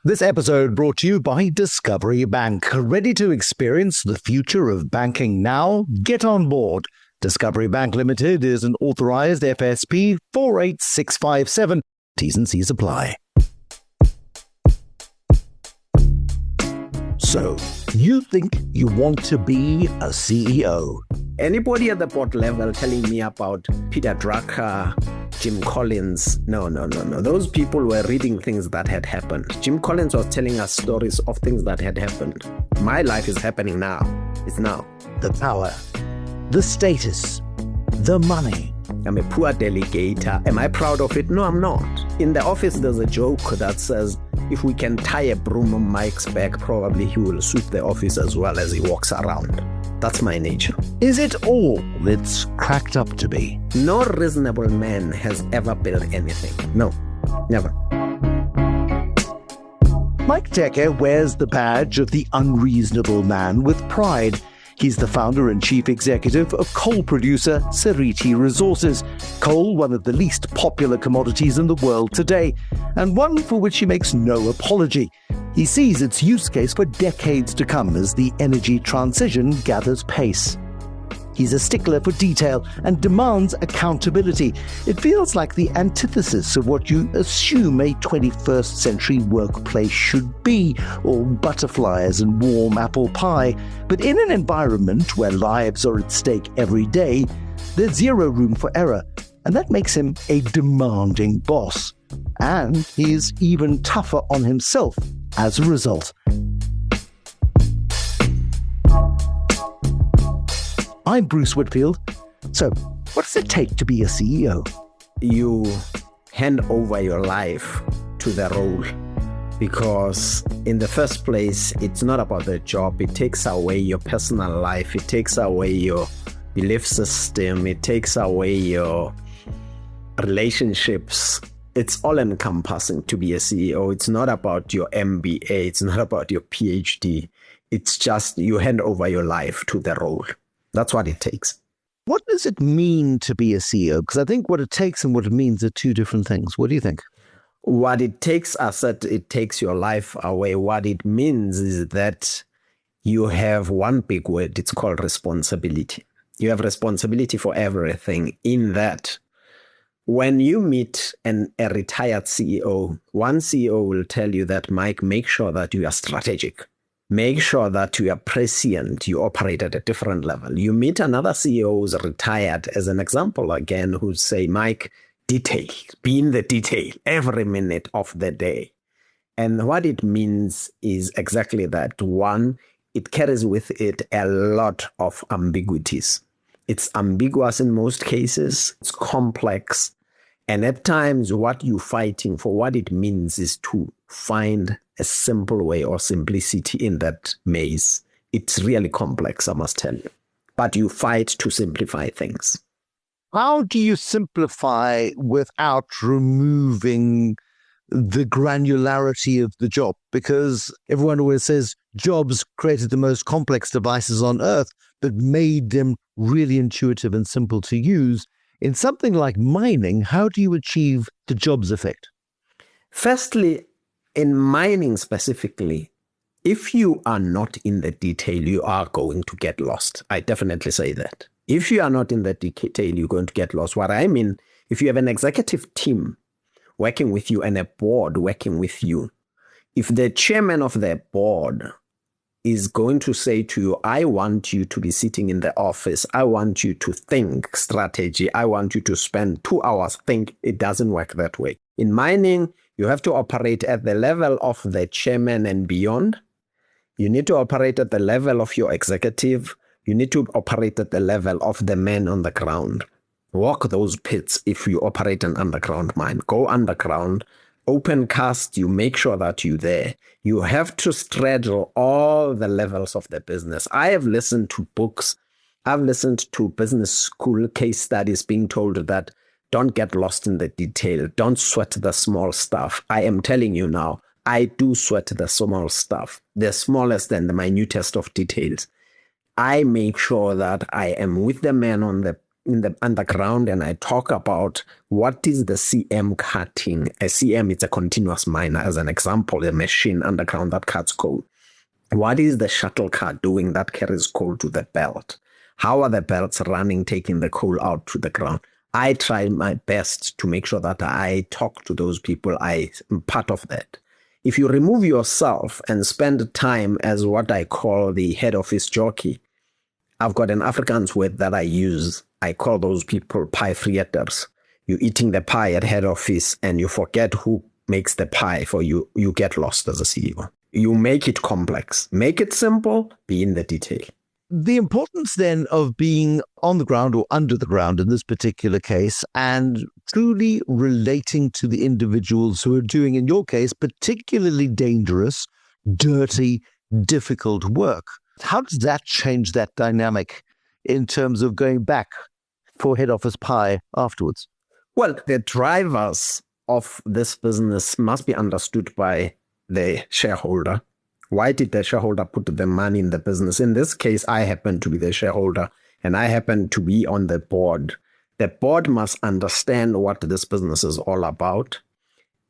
This episode brought to you by Discovery Bank. Ready to experience the future of banking now? Get on board. Discovery Bank Limited is an authorized FSP 48657. T's and C's apply. So, you think you want to be a CEO? Anybody at the board level telling me about Peter Drucker, Jim Collins, no. Those people were reading things that had happened. Jim Collins was telling us stories of things that had happened. My life is happening now. It's now. The power, the status, the money. I'm a poor delegator. Am I proud of it? No, I'm not. In the office, there's a joke that says, if we can tie a broom on Mike's back, probably he will sweep the office as well as he walks around. That's my nature. Is it all it's cracked up to be? No reasonable man has ever built anything. No, never. Mike Teke wears the badge of the unreasonable man with pride. He's the founder and chief executive of coal producer Seriti Resources. Coal, one of the least popular commodities in the world today, and one for which he makes no apology. He sees its use case for decades to come as the energy transition gathers pace. He's a stickler for detail and demands accountability. It feels like the antithesis of what you assume a 21st century workplace should be, all butterflies and warm apple pie. But in an environment where lives are at stake every day, there's zero room for error, and that makes him a demanding boss. And he's even tougher on himself as a result. I'm Bruce Whitfield. So, what does it take to be a CEO? You hand over your life to the role, because in the first place, it's not about the job. It takes away your personal life. It takes away your belief system. It takes away your relationships. It's all encompassing to be a CEO. It's not about your MBA. It's not about your PhD. It's just you hand over your life to the role. That's what it takes. What does it mean to be a CEO? Because I think what it takes and what it means are two different things. What do you think? What it takes, I said, it takes your life away. What it means is that you have one big word. It's called responsibility. You have responsibility for everything. In that, when you meet a retired CEO, one CEO will tell you that, Mike, make sure that you are strategic. Make sure that you are prescient, you operate at a different level. You meet another CEO who's retired, as an example again, who say, Mike, detail, be in the detail every minute of the day. And what it means is exactly that. One, it carries with it a lot of ambiguities. It's ambiguous in most cases, it's complex. And at times, what you're fighting for, what it means is to find a simple way or simplicity in that maze. It's really complex, I must tell you. But you fight to simplify things. How do you simplify without removing the granularity of the job? Because everyone always says jobs created the most complex devices on earth, but made them really intuitive and simple to use. In something like mining, how do you achieve the jobs effect? Firstly, in mining specifically, if you are not in the detail, you are going to get lost. I definitely say that. If you are not in the detail, you're going to get lost. What I mean, if you have an executive team working with you and a board working with you, if the chairman of the board is going to say to you, I want you to be sitting in the office, I want you to think strategy, I want you to spend 2 hours think, it doesn't work that way. In mining, you have to operate at the level of the chairman and beyond. You need to operate at the level of your executive. You need to operate at the level of the man on the ground. Walk those pits if you operate an underground mine. Go underground, open cast, you make sure that you're there. You have to straddle all the levels of the business. I have listened to books. I've listened to business school case studies being told that don't get lost in the detail. Don't sweat the small stuff. I am telling you now, I do sweat the small stuff, the smallest and the minutest of details. I make sure that I am with the man on the in the underground and I talk about what is the CM cutting. A CM is a continuous miner, as an example, a machine underground that cuts coal. What is the shuttle car doing that carries coal to the belt? How are the belts running, taking the coal out to the ground? I try my best to make sure that I talk to those people. I am part of that. If you remove yourself and spend time as what I call the head office jockey, I've got an Afrikaans word that I use. I call those people pie frieters. You're eating the pie at head office and you forget who makes the pie for you. You get lost as a CEO. You make it complex. Make it simple. Be in the detail. The importance then of being on the ground or under the ground in this particular case and truly relating to the individuals who are doing, in your case, particularly dangerous, dirty, difficult work. How does that change that dynamic in terms of going back for head office pie afterwards? Well, the drivers of this business must be understood by the shareholder. Why did the shareholder put the money in the business? In this case, I happen to be the shareholder and I happen to be on the board. The board must understand what this business is all about.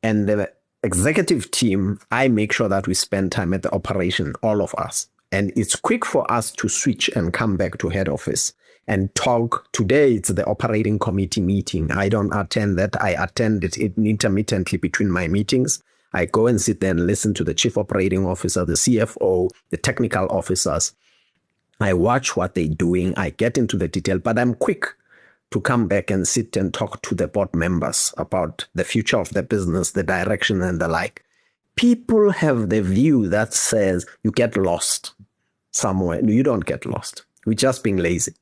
And the executive team, I make sure that we spend time at the operation, all of us. And it's quick for us to switch and come back to head office and talk. Today, it's the operating committee meeting. I don't attend that. I attend it intermittently between my meetings. I go and sit there and listen to the chief operating officer, the CFO, the technical officers. I watch what they're doing. I get into the detail, but I'm quick to come back and sit and talk to the board members about the future of the business, the direction and the like. People have the view that says you get lost somewhere. No, you don't get lost. We're just being lazy.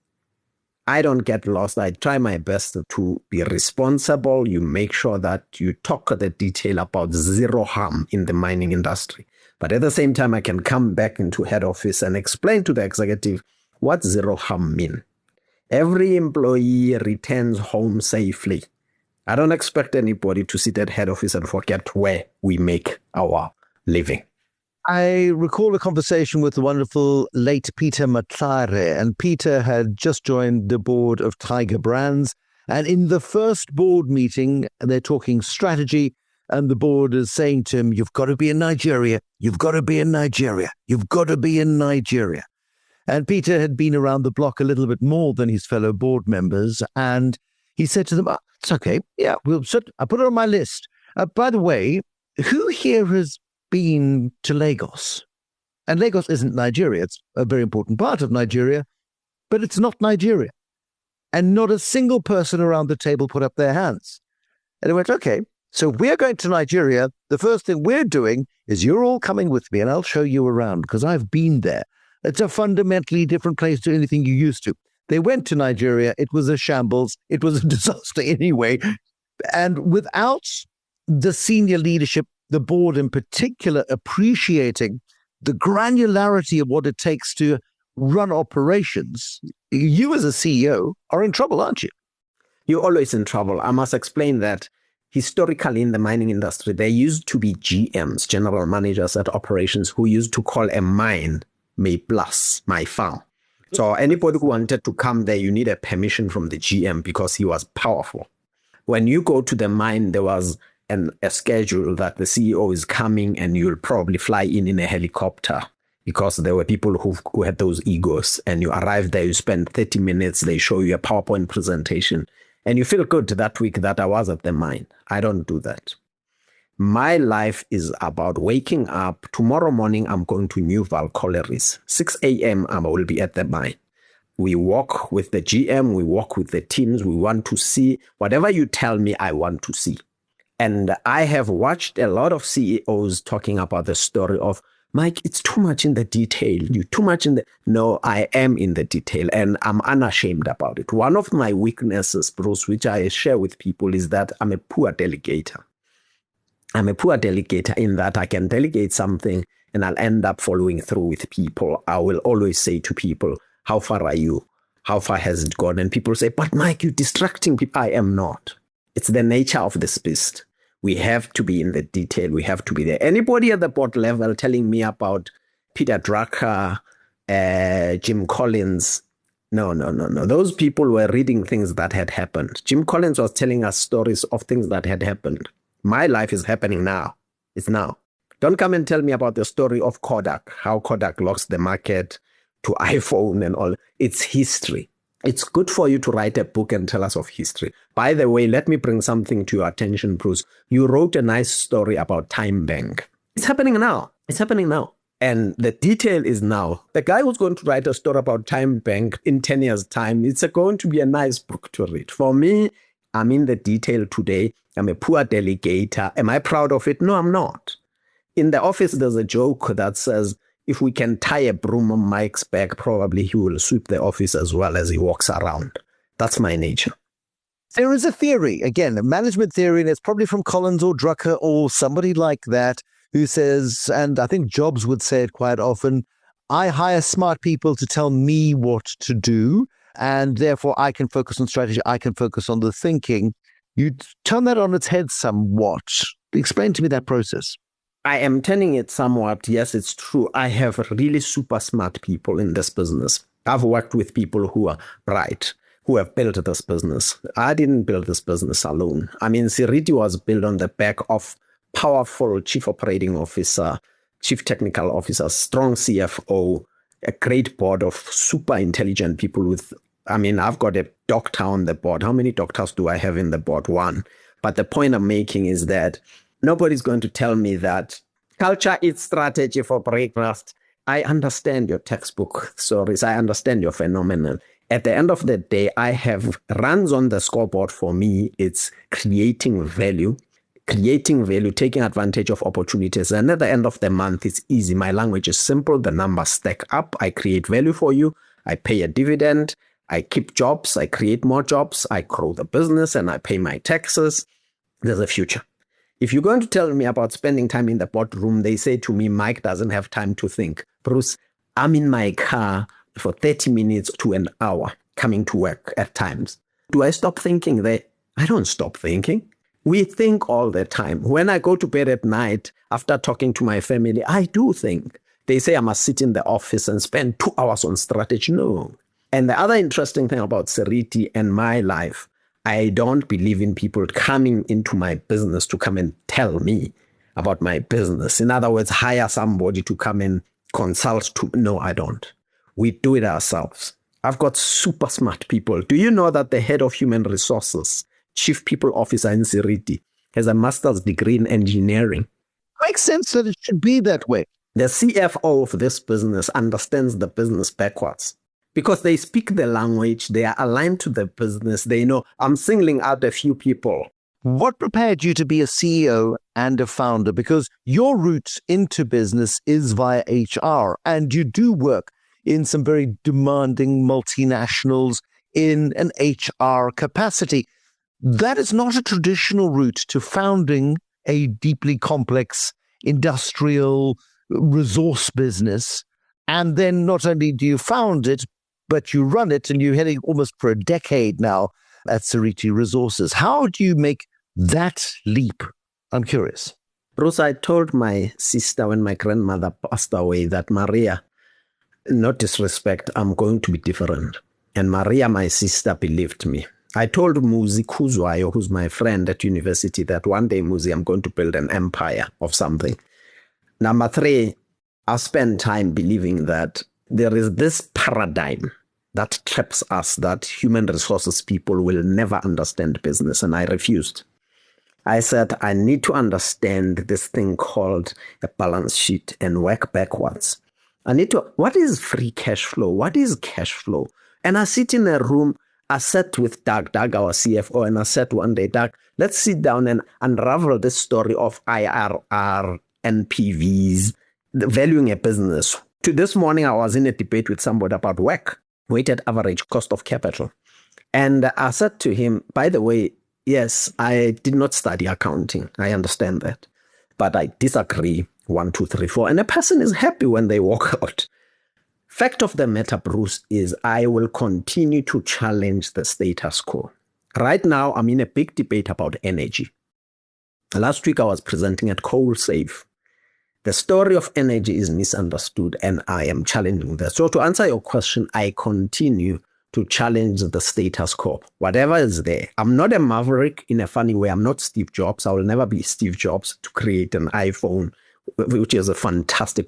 I don't get lost. I try my best to be responsible. You make sure that you talk the detail about zero harm in the mining industry. But at the same time, I can come back into head office and explain to the executive what zero harm mean. Every employee returns home safely. I don't expect anybody to sit at head office and forget where we make our living. I recall a conversation with the wonderful late Peter Matlare, and Peter had just joined the board of Tiger Brands. And in the first board meeting, they're talking strategy, and the board is saying to him, you've got to be in Nigeria. You've got to be in Nigeria. You've got to be in Nigeria. And Peter had been around the block a little bit more than his fellow board members. And he said to them, it's okay. Yeah, I put it on my list. By the way, who here has been to Lagos? And Lagos isn't Nigeria. It's a very important part of Nigeria, but it's not Nigeria. And not a single person around the table put up their hands. And I went, okay, so we're going to Nigeria. The first thing we're doing is you're all coming with me and I'll show you around because I've been there. It's a fundamentally different place to anything you used to. They went to Nigeria. It was a shambles. It was a disaster anyway. And without the senior leadership, the board in particular, appreciating the granularity of what it takes to run operations, you as a CEO are in trouble, aren't you? You're always in trouble. I must explain that historically in the mining industry, there used to be GMs, general managers at operations, who used to call a mine my plus, my farm. So anybody who wanted to come there, you need a permission from the GM because he was powerful. When you go to the mine, there was a schedule that the CEO is coming and you'll probably fly in a helicopter because there were people who had those egos, and you arrive there, you spend 30 minutes, they show you a PowerPoint presentation and you feel good that week that I was at the mine. I don't do that. My life is about waking up. Tomorrow morning, I'm going to New Val Collieries. 6 a.m. I will be at the mine. We walk with the GM, we walk with the teams. We want to see whatever you tell me I want to see. And I have watched a lot of CEOs talking about the story of, Mike, it's too much in the detail. You're too much in the... No, I am in the detail and I'm unashamed about it. One of my weaknesses, Bruce, which I share with people, is that I'm a poor delegator. I'm a poor delegator in that I can delegate something and I'll end up following through with people. I will always say to people, how far are you? How far has it gone? And people say, but Mike, you're distracting people. I am not. It's the nature of this beast. We have to be in the detail. We have to be there. Anybody at the board level telling me about Peter Drucker, Jim Collins, No. Those people were reading things that had happened. Jim Collins was telling us stories of things that had happened. My life is happening now. It's now. Don't come and tell me about the story of Kodak, how Kodak lost the market to iPhone and all. It's history. It's good for you to write a book and tell us of history. By the way, let me bring something to your attention, Bruce. You wrote a nice story about Time Bank. It's happening now. It's happening now. And the detail is now. The guy who's going to write a story about Time Bank in 10 years' time, it's going to be a nice book to read. For me, I'm in the detail today. I'm a poor delegator. Am I proud of it? No, I'm not. In the office, there's a joke that says, if we can tie a broom on Mike's back, probably he will sweep the office as well as he walks around. That's my nature. There is a theory, again, a management theory, and it's probably from Collins or Drucker or somebody like that, who says, and I think Jobs would say it quite often, I hire smart people to tell me what to do, and therefore I can focus on strategy, I can focus on the thinking. You turn that on its head somewhat. Explain to me that process. I am turning it somewhat. Yes, it's true. I have really super smart people in this business. I've worked with people who are bright, who have built this business. I didn't build this business alone. I mean, Seriti was built on the back of powerful chief operating officer, chief technical officer, strong CFO, a great board of super intelligent people with, I mean, I've got a doctor on the board. How many doctors do I have in the board? One. But the point I'm making is that nobody's going to tell me that culture is strategy for breakfast. I understand your textbook stories. I understand your phenomenon. At the end of the day, I have runs on the scoreboard for me. It's creating value, taking advantage of opportunities. And at the end of the month, it's easy. My language is simple. The numbers stack up. I create value for you. I pay a dividend. I keep jobs. I create more jobs. I grow the business and I pay my taxes. There's a future. If you're going to tell me about spending time in the boardroom, they say to me, Mike doesn't have time to think. Bruce, I'm in my car for 30 minutes to an hour coming to work at times. Do I stop thinking there? I don't stop thinking. We think all the time. When I go to bed at night, after talking to my family, I do think. They say I must sit in the office and spend 2 hours on strategy. No. And the other interesting thing about Seriti and my life, I don't believe in people coming into my business to come and tell me about my business. In other words, hire somebody to come and consult to. No, I don't. We do it ourselves. I've got super smart people. Do you know that the head of human resources, chief people officer in Seriti, has a master's degree in engineering? Makes sense that it should be that way. The CFO of this business understands the business backwards. Because they speak the language, they are aligned to the business, they know. I'm singling out a few people. What prepared you to be a CEO and a founder? Because your route into business is via HR, and you do work in some very demanding multinationals in an HR capacity. That is not a traditional route to founding a deeply complex industrial resource business. And then not only do you found it, but you run it, and you're heading almost for a decade now at Seriti Resources. How do you make that leap? I'm curious. Bruce, I told my sister when my grandmother passed away that, Maria, no disrespect, I'm going to be different. And Maria, my sister, believed me. I told Muzi Kuzwayo, who's my friend at university, that one day, Muzi, I'm going to build an empire of something. Number 3, I spent time believing that there is this paradigm that traps us, that human resources people will never understand business, and I refused. I said, I need to understand this thing called a balance sheet and work backwards. I need to, what is free cash flow? What is cash flow? And I sit in a room, I sat with Doug, our CFO, and I said one day, Doug, let's sit down and unravel this story of IRR, NPVs, valuing a business. To this morning, I was in a debate with somebody about WACC, weighted average cost of capital. And I said to him, by the way, yes, I did not study accounting. I understand that. But I disagree. 1, 2, 3, 4. And a person is happy when they walk out. Fact of the matter, Bruce, is I will continue to challenge the status quo. Right now, I'm in a big debate about energy. Last week, I was presenting at Coal Safe. The story of energy is misunderstood, and I am challenging that. So to answer your question, I continue to challenge the status quo. Whatever is there. I'm not a maverick in a funny way. I'm not Steve Jobs. I will never be Steve Jobs to create an iPhone, which is a fantastic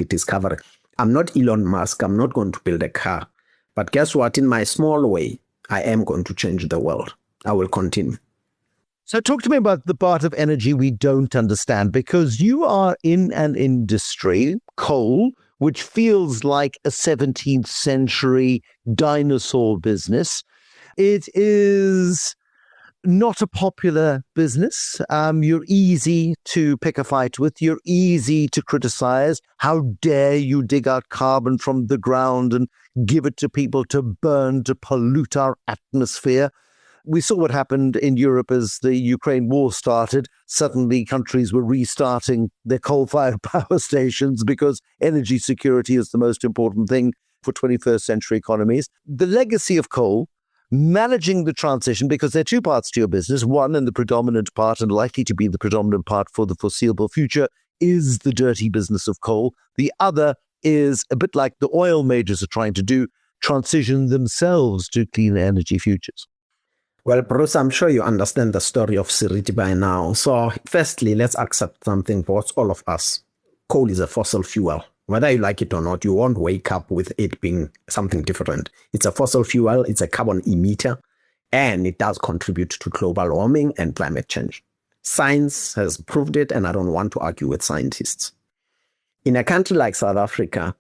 discovery. I'm not Elon Musk. I'm not going to build a car. But guess what? In my small way, I am going to change the world. I will continue. So talk to me about the part of energy we don't understand, because you are in an industry, coal, which feels like a 17th century dinosaur business. It is not a popular business. You're easy to pick a fight with. You're easy to criticize. How dare you dig out carbon from the ground and give it to people to burn, to pollute our atmosphere? We saw what happened in Europe as the Ukraine war started. Suddenly, countries were restarting their coal-fired power stations because energy security is the most important thing for 21st century economies. The legacy of coal, managing the transition, because there are two parts to your business. One, and the predominant part, and likely to be the predominant part for the foreseeable future, is the dirty business of coal. The other is, a bit like the oil majors are trying to do, transition themselves to clean energy futures. Well, Bruce, I'm sure you understand the story of Seriti by now. So firstly, let's accept something for all of us. Coal is a fossil fuel. Whether you like it or not, you won't wake up with it being something different. It's a fossil fuel, it's a carbon emitter, and it does contribute to global warming and climate change. Science has proved it, and I don't want to argue with scientists. In a country like South Africa,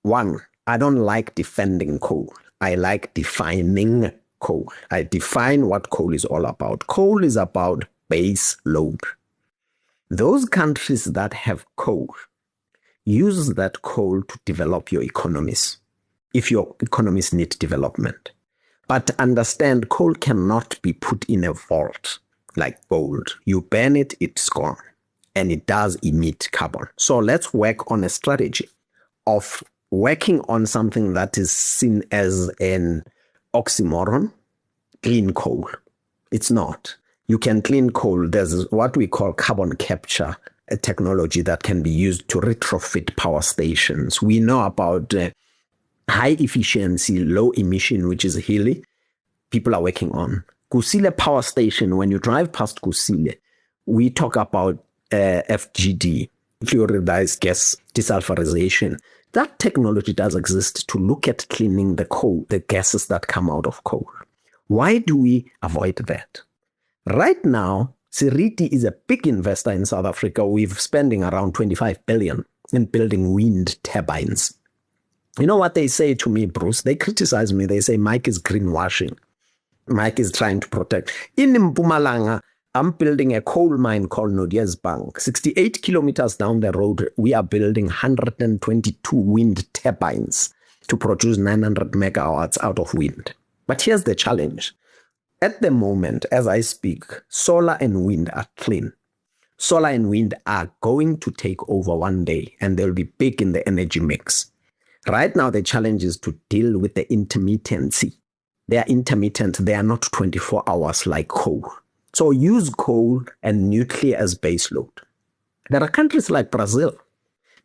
one, I don't like defending coal. I like defining coal. I define what coal is all about. Coal is about base load. Those countries that have coal use that coal to develop your economies, if your economies need development. But understand, coal cannot be put in a vault like gold. You burn it, it's gone. And it does emit carbon. So let's work on a strategy of working on something that is seen as an oxymoron, clean coal. It's not. You can clean coal. There's what we call carbon capture, a technology that can be used to retrofit power stations. We know about high efficiency, low emission, which is Hilly. People are working on. Kusile power station, when you drive past Kusile, we talk about FGD, fluoridized gas desulfurization. That technology does exist to look at cleaning the coal, the gases that come out of coal. Why do we avoid that? Right now, Seriti is a big investor in South Africa. We're spending around 25 billion in building wind turbines. You know what they say to me, Bruce? They criticize me. They say Mike is greenwashing. Mike is trying to protect. In Mpumalanga, I'm building a coal mine called Nodia's Bank. 68 kilometers down the road, we are building 122 wind turbines to produce 900 megawatts out of wind. But here's the challenge. At the moment, as I speak, solar and wind are clean. Solar and wind are going to take over one day, and they'll be big in the energy mix. Right now, the challenge is to deal with the intermittency. They are intermittent. They are not 24 hours like coal. So use coal and nuclear as baseload. There are countries like Brazil.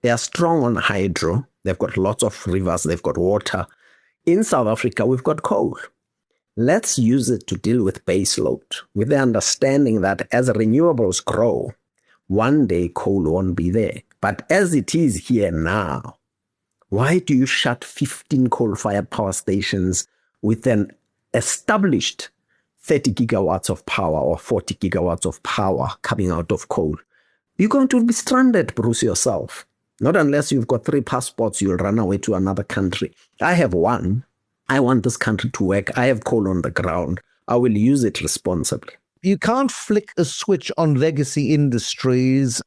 They are strong on hydro. They've got lots of rivers. They've got water. In South Africa, we've got coal. Let's use it to deal with baseload, with the understanding that as renewables grow, one day coal won't be there. But as it is here now, why do you shut 15 coal-fired power stations with an established 30 gigawatts of power or 40 gigawatts of power coming out of coal? You're going to be stranded, Bruce, yourself. Not unless you've got 3 passports, you'll run away to another country. I have one. I want this country to work. I have coal on the ground. I will use it responsibly. You can't flick a switch on legacy industries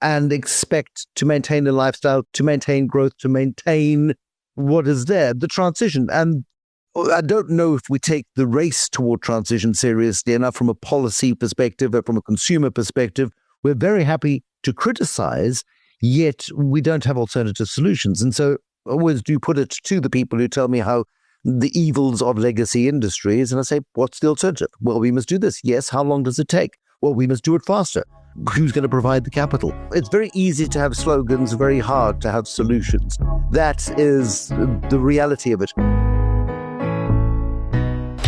and expect to maintain a lifestyle, to maintain growth, to maintain what is there, the transition. And I don't know if we take the race toward transition seriously enough from a policy perspective or from a consumer perspective. We're very happy to criticize, yet we don't have alternative solutions. And so I always do put it to the people who tell me how the evils of legacy industries, and I say, what's the alternative? Well, we must do this. Yes, how long does it take? Well, we must do it faster. Who's going to provide the capital? It's very easy to have slogans, very hard to have solutions. That is the reality of it.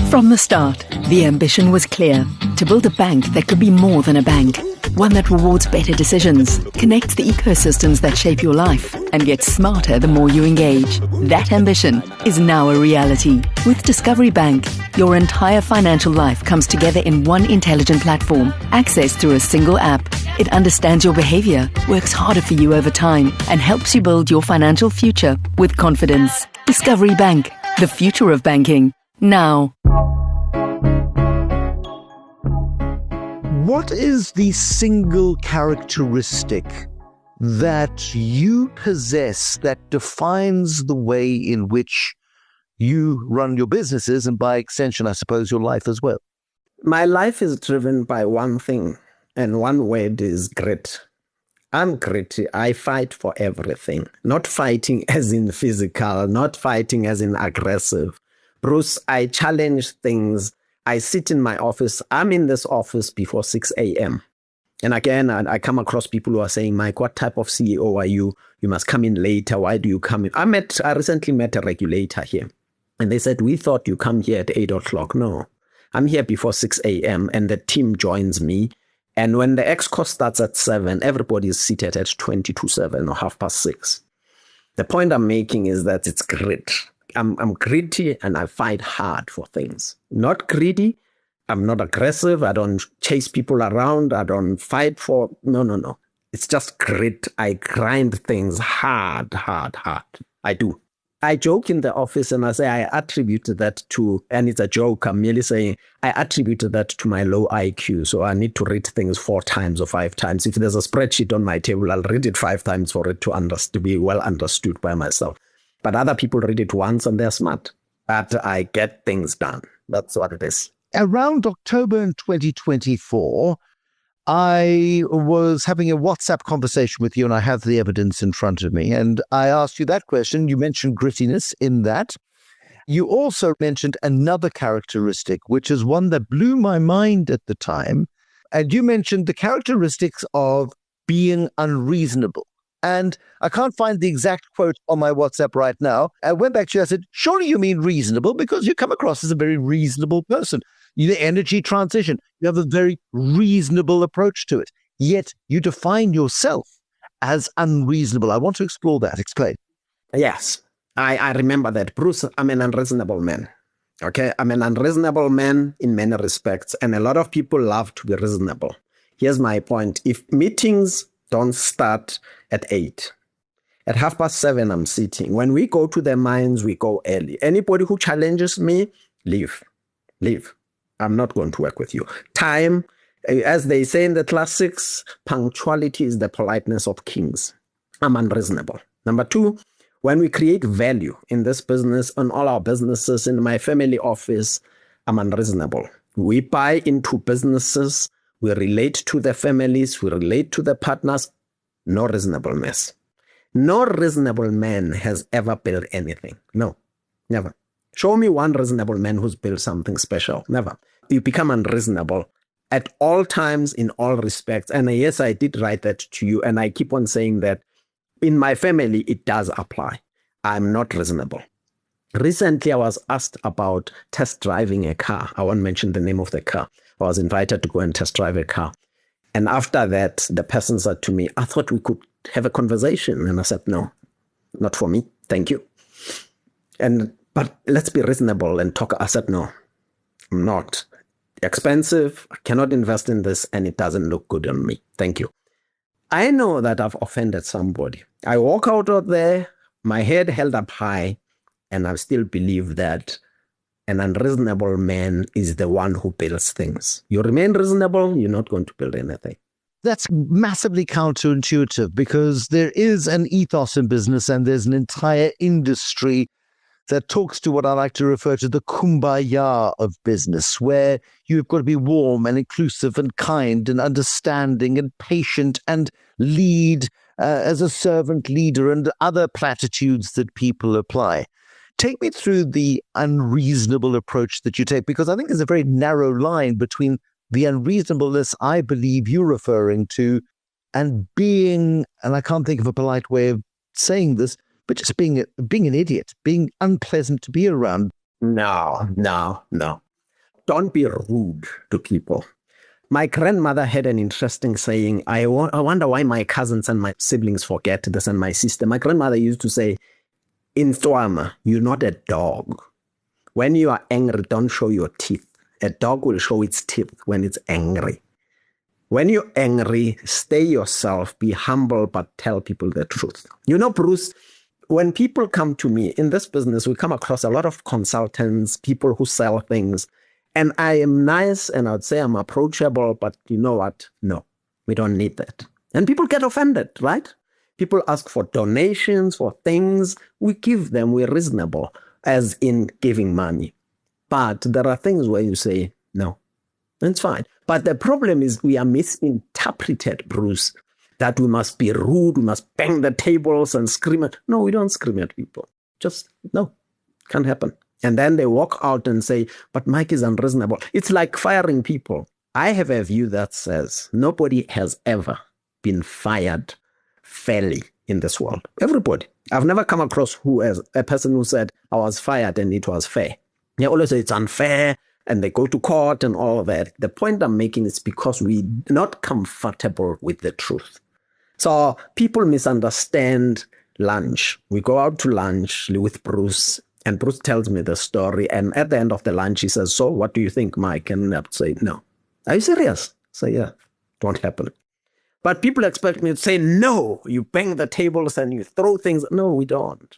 From the start, the ambition was clear: to build a bank that could be more than a bank. One that rewards better decisions, connects the ecosystems that shape your life, and gets smarter the more you engage. That ambition is now a reality. With Discovery Bank, your entire financial life comes together in one intelligent platform, accessed through a single app. It understands your behavior, works harder for you over time, and helps you build your financial future with confidence. Discovery Bank, the future of banking. Now. What is the single characteristic that you possess that defines the way in which you run your businesses and, by extension, I suppose, your life as well? My life is driven by one thing, and one word is grit. I'm gritty. I fight for everything. Not fighting as in physical, not fighting as in aggressive. Bruce, I challenge things. I sit in my office. I'm in this office before 6 a.m. And again, I come across people who are saying, Mike, what type of CEO are you? You must come in later. Why do you come in? I recently met a regulator here. And they said, we thought you come here at 8 o'clock. No, I'm here before 6 a.m. and the team joins me. And when the exco starts at 7, everybody is seated at 20 to 7 or 6:30. The point I'm making is that it's grit. I'm gritty and I fight hard for things. Not greedy. I'm not aggressive. I don't chase people around. I don't fight for... No. It's just grit. I grind things hard. I do. I joke in the office and I say I attributed that to, and it's a joke, I'm merely saying I attributed that to my low IQ. So I need to read things 4 times or 5 times. If there's a spreadsheet on my table, I'll read it 5 times for it to be well understood by myself. But other people read it once and they're smart. But I get things done. That's what it is. Around October in 2024, I was having a WhatsApp conversation with you, and I have the evidence in front of me. And I asked you that question. You mentioned grittiness in that. You also mentioned another characteristic, which is one that blew my mind at the time. And you mentioned the characteristics of being unreasonable. And I can't find the exact quote on my WhatsApp right now. I went back to you. I said, surely you mean reasonable, because you come across as a very reasonable person. The energy transition, you have a very reasonable approach to it. Yet you define yourself as unreasonable. I want to explore that. Explain. Yes, I remember that. Bruce, I'm an unreasonable man. Okay, I'm an unreasonable man in many respects, and a lot of people love to be reasonable. Here's my point. If meetings don't start at 8, at 7:30, I'm sitting. When we go to the mines, we go early. Anybody who challenges me, leave. I'm not going to work with you. Time, as they say in the classics, punctuality is the politeness of kings. I'm unreasonable. Number 2, when we create value in this business, on all our businesses, in my family office, I'm unreasonable. We buy into businesses, we relate to the families, we relate to the partners. No reasonableness. No reasonable man has ever built anything. No, never. Show me one reasonable man who's built something special. Never. You become unreasonable at all times, in all respects. And yes, I did write that to you. And I keep on saying that in my family, it does apply. I'm not reasonable. Recently, I was asked about test driving a car. I won't mention the name of the car. I was invited to go and test drive a car. And after that, the person said to me, I thought we could have a conversation. And I said, no, not for me. Thank you. But let's be reasonable and talk. I said, no, I'm not. Expensive. I cannot invest in this, and it doesn't look good on me. Thank you. I know that I've offended somebody. I walk out of there, my head held up high, and I still believe that an unreasonable man is the one who builds things. You remain reasonable, you're not going to build anything. That's massively counterintuitive, because there is an ethos in business and there's an entire industry that talks to what I like to refer to the kumbaya of business, where you've got to be warm and inclusive and kind and understanding and patient and lead as a servant leader and other platitudes that people apply. Take me through the unreasonable approach that you take, because I think there's a very narrow line between the unreasonableness I believe you're referring to and being, and I can't think of a polite way of saying this, but just being an idiot, being unpleasant to be around. No. don't be rude to people. My grandmother had an interesting saying. I wonder why my cousins and my siblings forget this, and my sister. My grandmother used to say, in Tswana, you're not a dog. When you are angry, don't show your teeth. A dog will show its teeth when it's angry. When you're angry, stay yourself, be humble, but tell people the truth. You know, Bruce, when people come to me in this business, we come across a lot of consultants, people who sell things. And I am nice and I'd say I'm approachable, but you know what? No, we don't need that. And people get offended, right? People ask for donations, for things. We give them, we're reasonable, as in giving money. But there are things where you say, no, it's fine. But the problem is we are misinterpreted, Bruce, that we must be rude, we must bang the tables and scream at. No, we don't scream at people. Just, no, can't happen. And then they walk out and say, but Mike is unreasonable. It's like firing people. I have a view that says nobody has ever been fired fairly in this world. Everybody. I've never come across a person who said, I was fired and it was fair. They always say it's unfair and they go to court and all of that. The point I'm making is because we're not comfortable with the truth. So people misunderstand lunch. We go out to lunch with Bruce. And Bruce tells me the story. And at the end of the lunch, he says, so what do you think, Mike? And I say, no. Are you serious? I say, yeah, it won't happen. But people expect me to say, no, you bang the tables and you throw things. No, we don't.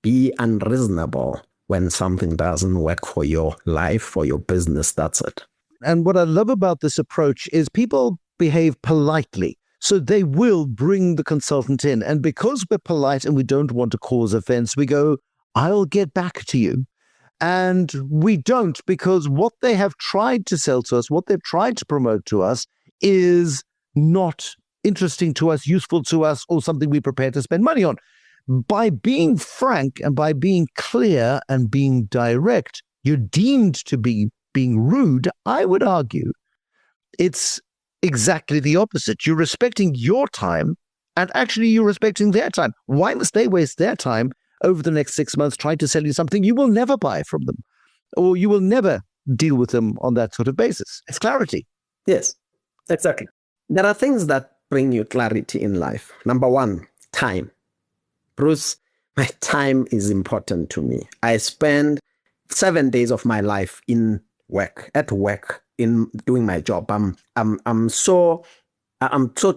Be unreasonable when something doesn't work for your life, for your business. That's it. And what I love about this approach is people behave politely. So they will bring the consultant in. And because we're polite and we don't want to cause offense, we go, I'll get back to you. And we don't, because what they have tried to sell to us, what they've tried to promote to us is not interesting to us, useful to us, or something we're prepared to spend money on. By being frank and by being clear and being direct, you're deemed to be being rude. I would argue it's exactly the opposite. You're respecting your time and actually you're respecting their time. Why must they waste their time over the next 6 months trying to sell you something you will never buy from them, or you will never deal with them on that sort of basis? It's clarity. Yes, exactly. There are things that bring you clarity in life. Number one, time. Bruce, my time is important to me. I spend 7 days of my life at work, in doing my job. I'm so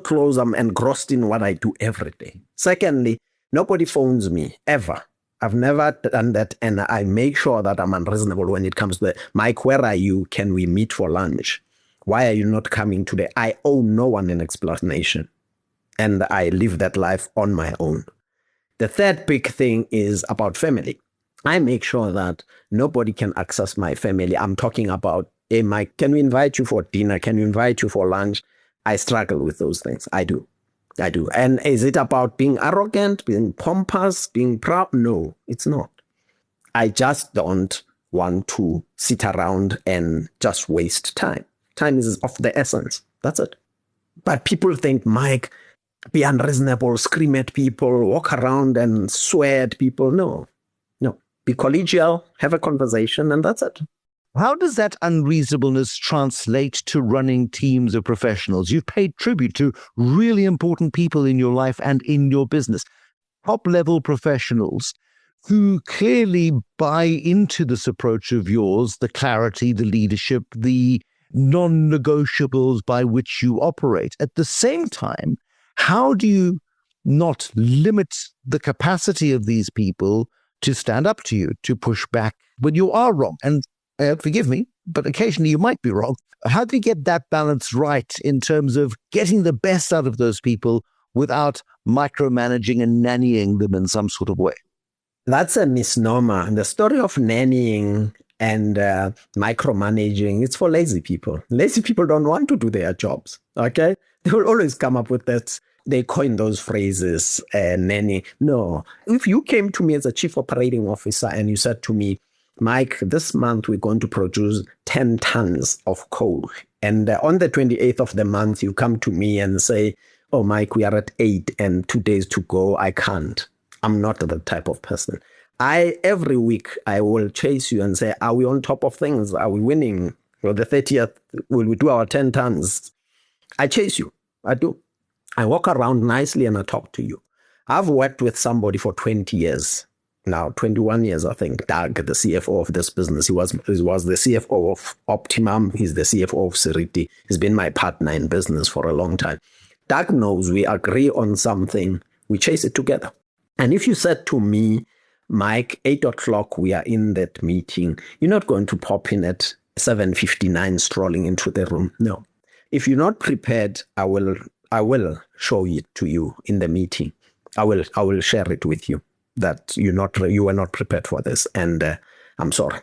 close. I'm engrossed in what I do every day. Secondly, nobody phones me, ever. I've never done that, and I make sure that I'm unreasonable when it comes to Mike, where are you? Can we meet for lunch? Why are you not coming today? I owe no one an explanation, and I live that life on my own. The third big thing is about family. I make sure that nobody can access my family. I'm talking about, hey, Mike, can we invite you for dinner? Can we invite you for lunch? I struggle with those things. I do. And is it about being arrogant, being pompous, being proud? No, it's not. I just don't want to sit around and just waste time. Time is of the essence. That's it. But people think, Mike, be unreasonable, scream at people, walk around and swear at people. No. Be collegial, have a conversation, and that's it. How does that unreasonableness translate to running teams of professionals? You've paid tribute to really important people in your life and in your business, top-level professionals who clearly buy into this approach of yours, the clarity, the leadership, the non-negotiables by which you operate. At the same time, how do you not limit the capacity of these people to stand up to you, to push back when you are wrong? And forgive me, but occasionally you might be wrong. How do you get that balance right in terms of getting the best out of those people without micromanaging and nannying them in some sort of way? That's a misnomer. And the story of nannying and micromanaging, it's for lazy people. Lazy people don't want to do their jobs, okay? They will always come up with that. They coin those phrases, nanny. No, if you came to me as a chief operating officer and you said to me, Mike, this month we're going to produce 10 tons of coal. And on the 28th of the month, you come to me and say, oh, Mike, we are at 8 and 2 days to go. I can't. I'm not the type of person. Every week, I will chase you and say, are we on top of things? Are we winning? For the 30th, will we do our 10 tons? I chase you. I do. I walk around nicely and I talk to you. I've worked with somebody for 20 years. Now, 21 years, I think, Doug, the CFO of this business. He was the CFO of Optimum. He's the CFO of Seriti. He's been my partner in business for a long time. Doug knows we agree on something. We chase it together. And if you said to me, Mike, 8 o'clock, we are in that meeting, you're not going to pop in at 7:59 strolling into the room. No. If you're not prepared, I will show it to you in the meeting. I will share it with you that you were not prepared for this, and I'm sorry.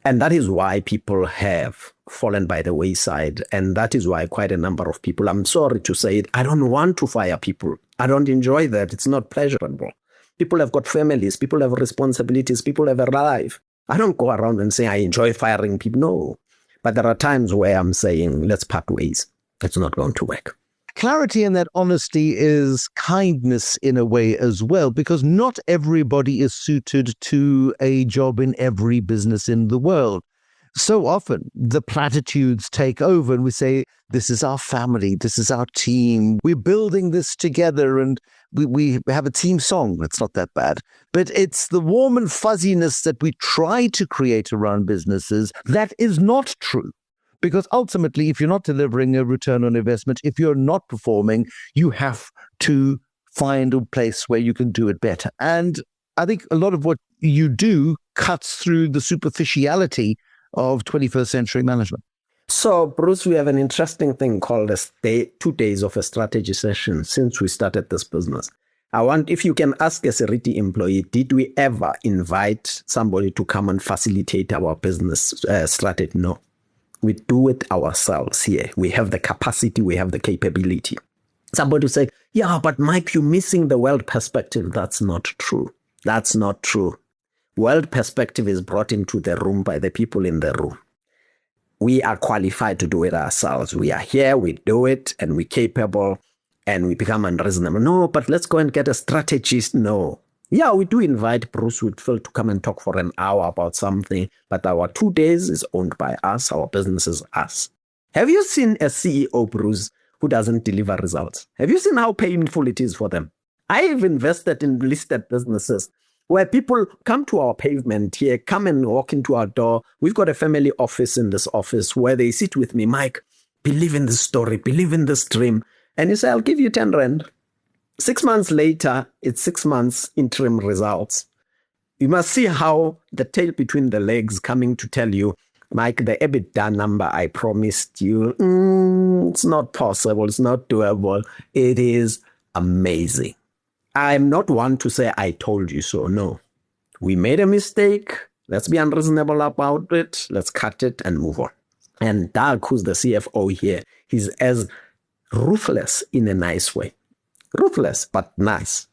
And that is why people have fallen by the wayside, and that is why quite a number of people, I'm sorry to say it, I don't want to fire people. I don't enjoy that. It's not pleasurable. People have got families, people have responsibilities, people have a life. I don't go around and say I enjoy firing people. No. But there are times where I'm saying, let's part ways. It's not going to work. Clarity and that honesty is kindness in a way as well, because not everybody is suited to a job in every business in the world. So often the platitudes take over and we say, this is our family, this is our team, we're building this together, and we have a team song. It's not that bad. But it's the warm and fuzziness that we try to create around businesses that is not true. Because ultimately, if you're not delivering a return on investment, if you're not performing, you have to find a place where you can do it better. And I think a lot of what you do cuts through the superficiality of 21st century management. So, Bruce, we have an interesting thing called 2 days of a strategy session since we started this business. If you can ask a Seriti employee, did we ever invite somebody to come and facilitate our business strategy? No. We do it ourselves here. We have the capacity, we have the capability. Somebody will say, yeah, but Mike, you're missing the world perspective. That's not true. That's not true. World perspective is brought into the room by the people in the room. We are qualified to do it ourselves. We are here, we do it, and we're capable, and we become unreasonable. No, but let's go and get a strategist. No. Yeah, we do invite Bruce Whitfield to come and talk for an hour about something, but our 2 days is owned by us. Our business is us. Have you seen a CEO, Bruce, who doesn't deliver results? Have you seen how painful it is for them? I've invested in listed businesses where people come to our pavement here, come and walk into our door. We've got a family office in this office where they sit with me. Mike, believe in this story, believe in this dream. And you say, I'll give you 10 rand. 6 months later, it's 6 months interim results. You must see how the tail between the legs coming to tell you, Mike, the EBITDA number I promised you, it's not possible, it's not doable. It is amazing. I'm not one to say I told you so. No. We made a mistake. Let's be unreasonable about it. Let's cut it and move on. And Doug, who's the CFO here, he's as ruthless in a nice way. Ruthless, but nice.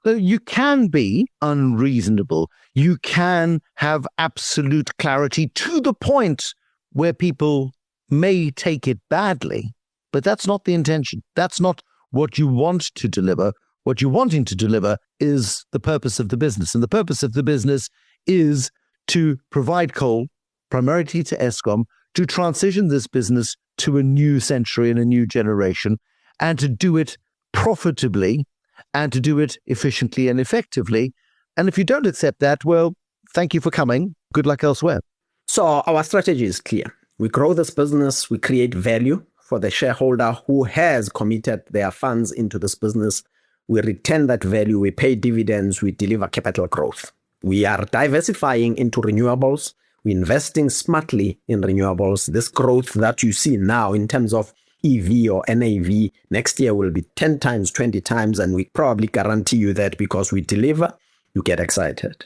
So you can be unreasonable. You can have absolute clarity to the point where people may take it badly, but that's not the intention. That's not what you want to deliver. What you're wanting to deliver is the purpose of the business. And the purpose of the business is to provide coal, primarily to Eskom, to transition this business to a new century and a new generation, and to do it profitably and to do it efficiently and effectively. And if you don't accept that, well, thank you for coming. Good luck elsewhere. So our strategy is clear. We grow this business. We create value for the shareholder who has committed their funds into this business. We return that value. We pay dividends. We deliver capital growth. We are diversifying into renewables. We're investing smartly in renewables. This growth that you see now in terms of EV or NAV next year will be 10 times, 20 times, and we probably guarantee you that because we deliver, you get excited.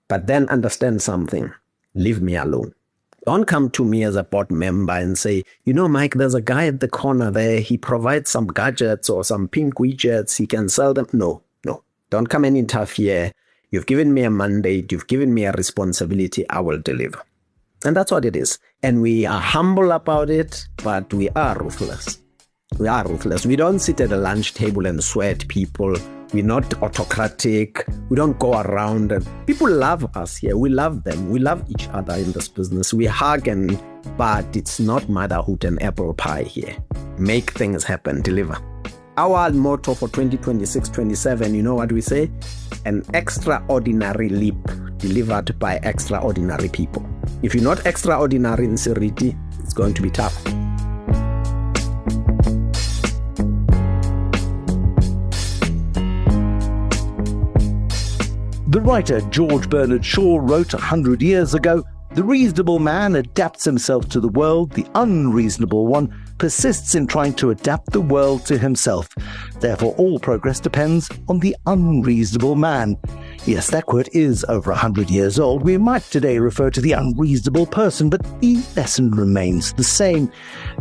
But then understand something. Leave me alone. Don't come to me as a board member and say, you know, Mike, there's a guy at the corner there. He provides some gadgets or some pink widgets. He can sell them. No. Don't come and interfere. You've given me a mandate. You've given me a responsibility. I will deliver. And that's what it is. And we are humble about it, but we are ruthless. We are ruthless. We don't sit at a lunch table and swear at people We're not autocratic. We don't go around. People love us here. We love them. We love each other in this business. We hug, but it's not motherhood and apple pie here. Make things happen. Deliver. Our motto for 2026-27, you know what we say? An extraordinary leap delivered by extraordinary people. If you're not extraordinary in Seriti, it's going to be tough. The writer George Bernard Shaw wrote 100 years ago, "The reasonable man adapts himself to the world. The unreasonable one persists in trying to adapt the world to himself. Therefore, all progress depends on the unreasonable man." Yes, that quote is over 100 years old. We might today refer to the unreasonable person, but the lesson remains the same.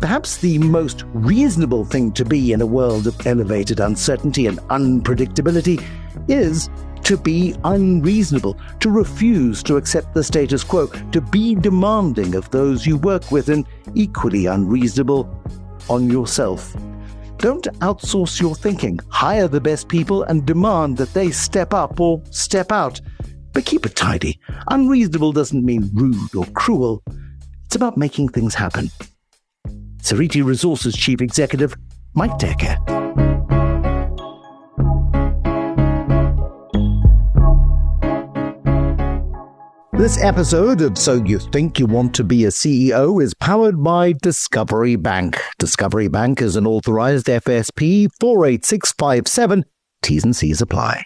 Perhaps the most reasonable thing to be in a world of elevated uncertainty and unpredictability is to be unreasonable, to refuse to accept the status quo, to be demanding of those you work with, and equally unreasonable on yourself. Don't outsource your thinking. Hire the best people and demand that they step up or step out. But keep it tidy. Unreasonable doesn't mean rude or cruel. It's about making things happen. Seriti Resources Chief Executive, Mike Teke. This episode of So You Think You Want to Be a CEO is powered by Discovery Bank. Discovery Bank is an authorized FSP 48657. T's and C's apply.